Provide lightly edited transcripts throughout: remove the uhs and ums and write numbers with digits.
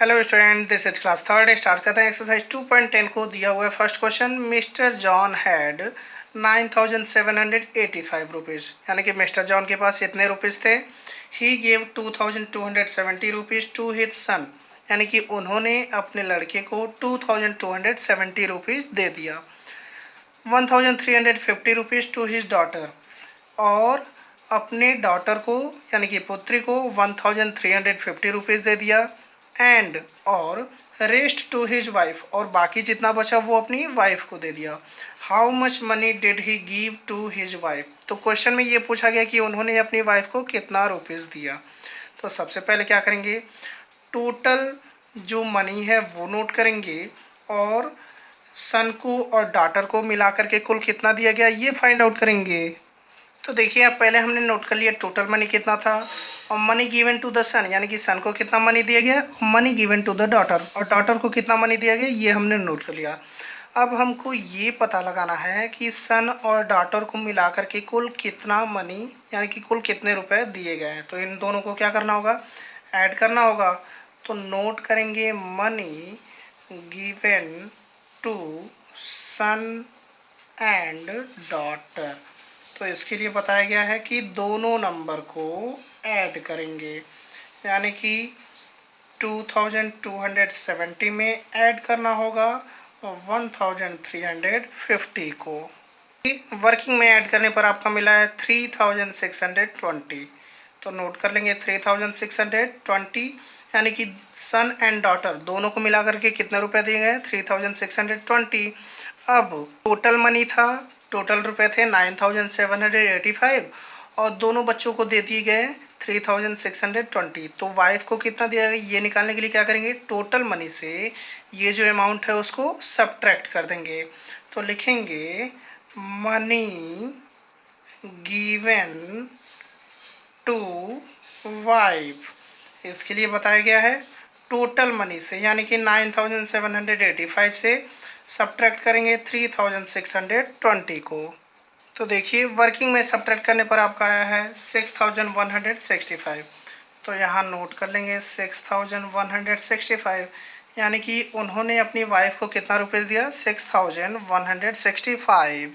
Hello student, this is class third. Start करते हैं exercise 2.10 को। दिया हुआ है first question, mister John had 9,785 rupees, यानी कि मिस्टर जॉन के पास इतने रुपीज़ थे। He gave 2,270 rupees to his son, यानी कि उन्होंने अपने लड़के को 2,270 रुपीज़ दे दिया। 1,350 रुपीज़ टू हिज डॉटर, और अपने डॉटर को यानी कि पुत्री को 1,350 रुपीज़ दे दिया। एंड और रेस्ट टू हिज वाइफ, और बाकी जितना बचा वो अपनी वाइफ को दे दिया। How much money did he give to his wife. तो क्वेश्चन में ये पूछा गया कि उन्होंने अपनी वाइफ को कितना रुपीज़ दिया। तो सबसे पहले क्या करेंगे, टोटल जो मनी है वो नोट करेंगे, और सन को और डॉटर को मिला करके कुल कितना दिया गया ये फाइंड आउट करेंगे। तो देखिए, अब पहले हमने नोट कर लिया टोटल मनी कितना था, और money given to the son, यानी कि सन को कितना मनी दिया गया, money given to the daughter, और डॉटर को कितना मनी दिया गया ये हमने नोट कर लिया। अब हमको ये पता लगाना है कि सन और डॉटर को मिला करके कुल कितना मनी, यानी कि कुल कितने रुपए दिए गए हैं। तो इन दोनों को क्या करना होगा, ऐड करना होगा। तो नोट करेंगे money given to son and daughter. तो इसके लिए बताया गया है कि दोनों नंबर को ऐड करेंगे, यानी कि 2,270 में ऐड करना होगा 1,350 को। वर्किंग में ऐड करने पर आपका मिला है 3,620। तो नोट कर लेंगे 3,620, यानी कि सन एंड डॉटर दोनों को मिला करके कितने रुपए दिए गए, 3,620। अब टोटल मनी था, टोटल रुपए थे 9,785, और दोनों बच्चों को दे दिए गए 3,620। तो वाइफ को कितना दिया गया ये निकालने के लिए क्या करेंगे, टोटल मनी से ये जो अमाउंट है उसको सब्ट्रैक्ट कर देंगे। तो लिखेंगे मनी गिवन टू वाइफ। इसके लिए बताया गया है टोटल मनी से, यानी कि 9,785 से सब्ट्रैक्ट करेंगे 3,620 को। तो देखिए, वर्किंग में सब्ट्रैक्ट करने पर आपका आया है 6,165। तो यहाँ नोट कर लेंगे 6,165, यानी कि उन्होंने अपनी वाइफ को कितना रुपीज़ दिया, 6,165।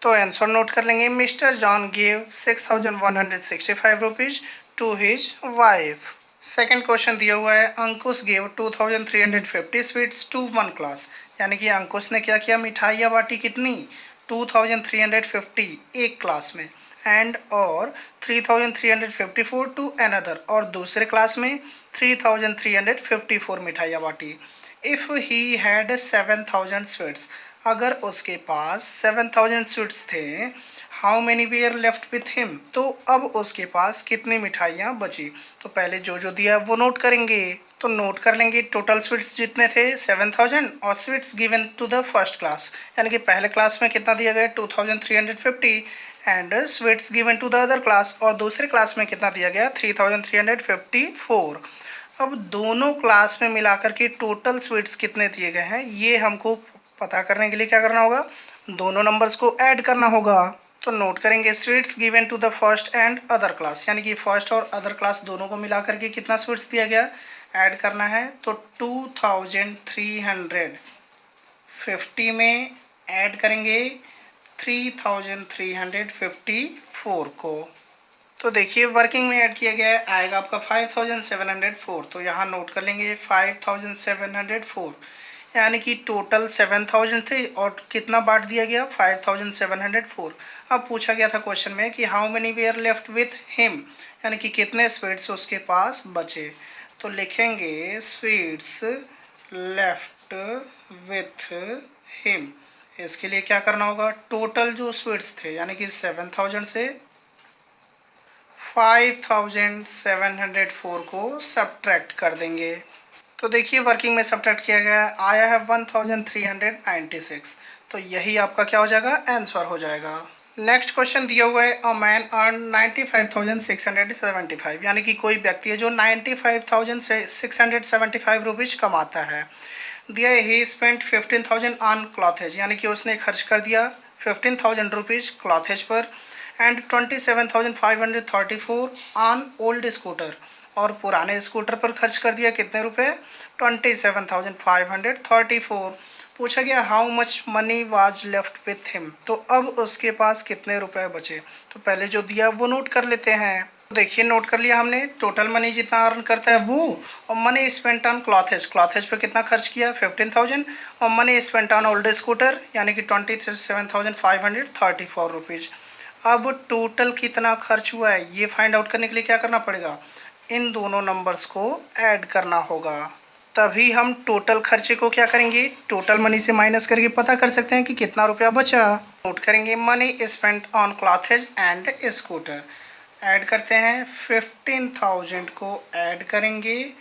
तो आंसर नोट कर लेंगे, mister John give 6,165 rupees to his wife. Second question दिया हुआ है, Ankush give 2,350 sweets to one class, यानी कि अंकुश ने क्या किया, मिठाइयाँ बांटी कितनी, 2,350 एक क्लास में, एंड और 3,354 टू अनदर, और दूसरे क्लास में 3,354 मिठाइयाँ बांटी। इफ़ ही हैड 7,000 स्वीट्स, अगर उसके पास 7,000 स्वीट्स थे, how many where left with him, तो अब उसके पास कितनी मिठाइयाँ बची। तो पहले जो जो दिया वो नोट करेंगे। तो नोट कर लेंगे टोटल स्वीट्स जितने थे 7,000, और sweets given to the first class, यानी कि पहले क्लास में कितना दिया गया 2,350, and sweets given to the other class, और दूसरे क्लास में कितना दिया गया 3,354। अब दोनों क्लास में मिलाकर के टोटल स्वीट्स कितने दिए गए हैं ये हमको पता करने के लिए क्या करना होगा, दोनों नंबर्स को ऐड करना होगा। तो नोट करेंगे sweets given to the first and other class, यानी कि फर्स्ट और अदर क्लास दोनों को मिला करके कितना स्वीट्स दिया गया, ऐड करना है। तो 2,350 में ऐड करेंगे 3,354 को। तो देखिए, वर्किंग में ऐड किया गया है, आएगा आपका 5,704। तो यहाँ नोट कर लेंगे 5,704, यानी कि टोटल 7,000 थे और कितना बांट दिया गया 5,704। अब पूछा गया था क्वेश्चन में कि how many where left with him, यानी कि कितने स्वीट्स उसके पास बचे। तो लिखेंगे स्वीट्स लेफ्ट विथ हिम। इसके लिए क्या करना होगा, टोटल जो स्वीट्स थे यानी कि 7,000 से 5,704 को सब्ट्रैक्ट कर देंगे। तो देखिए, वर्किंग में सब्ट्रैक्ट किया गया आया है 1,396। तो यही आपका क्या हो जाएगा, आंसर हो जाएगा। नेक्स्ट क्वेश्चन दिया हुआ है, अ मैन अर्न 95,675, यानी कि कोई व्यक्ति है जो 95,675 रुपीज़ कमाता है। दिया ही स्पेंट 15,000 ऑन क्लॉथेज, यानी कि उसने खर्च कर दिया 15,000 रुपीज़ क्लॉथेज पर, एंड 27,534 ऑन ओल्ड स्कूटर, और पुराने स्कूटर पर खर्च कर दिया कितने रुपए 27,534। पूछा गया how much money was left with him, तो अब उसके पास कितने रुपए बचे। तो पहले जो दिया वो नोट कर लेते हैं। तो देखिए नोट कर लिया हमने, टोटल मनी जितना अर्न करता है वो, और money spent on clothes, clothes पे कितना खर्च किया 15,000, और money spent on old scooter यानी कि 27,534 रुपीज़। अब टोटल कितना खर्च हुआ है ये फाइंड आउट करने के लिए क्या करना पड़ेगा, इन दोनों नंबर्स को ऐड करना होगा। तभी हम टोटल खर्चे को क्या करेंगे, टोटल मनी से माइनस करके पता कर सकते हैं कि कितना रुपया बचा। नोट करेंगे money spent on clothes and scooter, add करते हैं 15,000 को ऐड करेंगे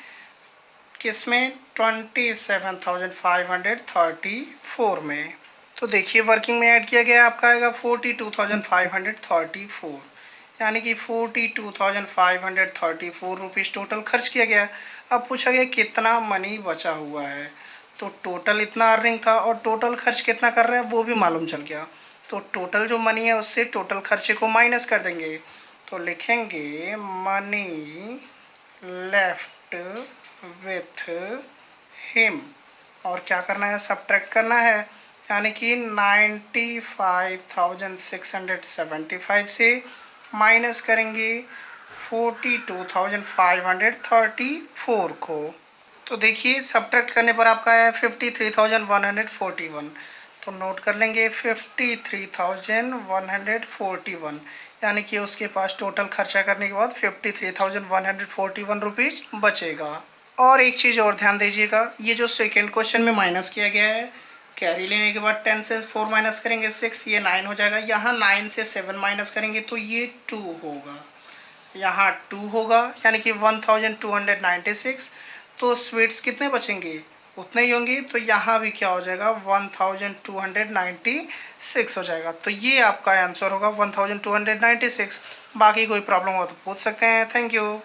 किसमें 27,534 में। तो देखिए वर्किंग में ऐड किया गया आपका आएगा 42,534, यानी कि 42,534 रुपीज़ टोटल खर्च किया गया। अब पूछा गया कितना मनी बचा हुआ है, तो टोटल इतना अर्निंग था और टोटल खर्च कितना कर रहे हैं वो भी मालूम चल गया। तो टोटल जो मनी है उससे टोटल खर्चे को माइनस कर देंगे, तो लिखेंगे मनी लेफ्ट विथ हिम, और क्या करना है सब्ट्रैक्ट करना है, यानी कि 95,675 से माइनस करेंगे 42,534 को। तो देखिए सब्ट्रैक्ट करने पर आपका है 53,141, तो नोट कर लेंगे 53,141, यानी कि उसके पास टोटल खर्चा करने के बाद 53,141 रुपीज़ बचेगा। और एक चीज़ और ध्यान दीजिएगा, ये जो सेकेंड क्वेश्चन में माइनस किया गया है, कैरी लेने के बाद 10 से 4 माइनस करेंगे 6, ये 9 हो जाएगा। यहाँ 9 से 7 माइनस करेंगे तो ये 2 होगा, यहाँ 2 होगा, यानी कि 1296। तो स्वीट्स कितने बचेंगे, उतने ही होंगे, तो यहाँ भी क्या हो जाएगा 1296 हो जाएगा। तो ये आपका आंसर होगा 1296। बाकी कोई प्रॉब्लम हो तो पूछ सकते हैं। Thank you.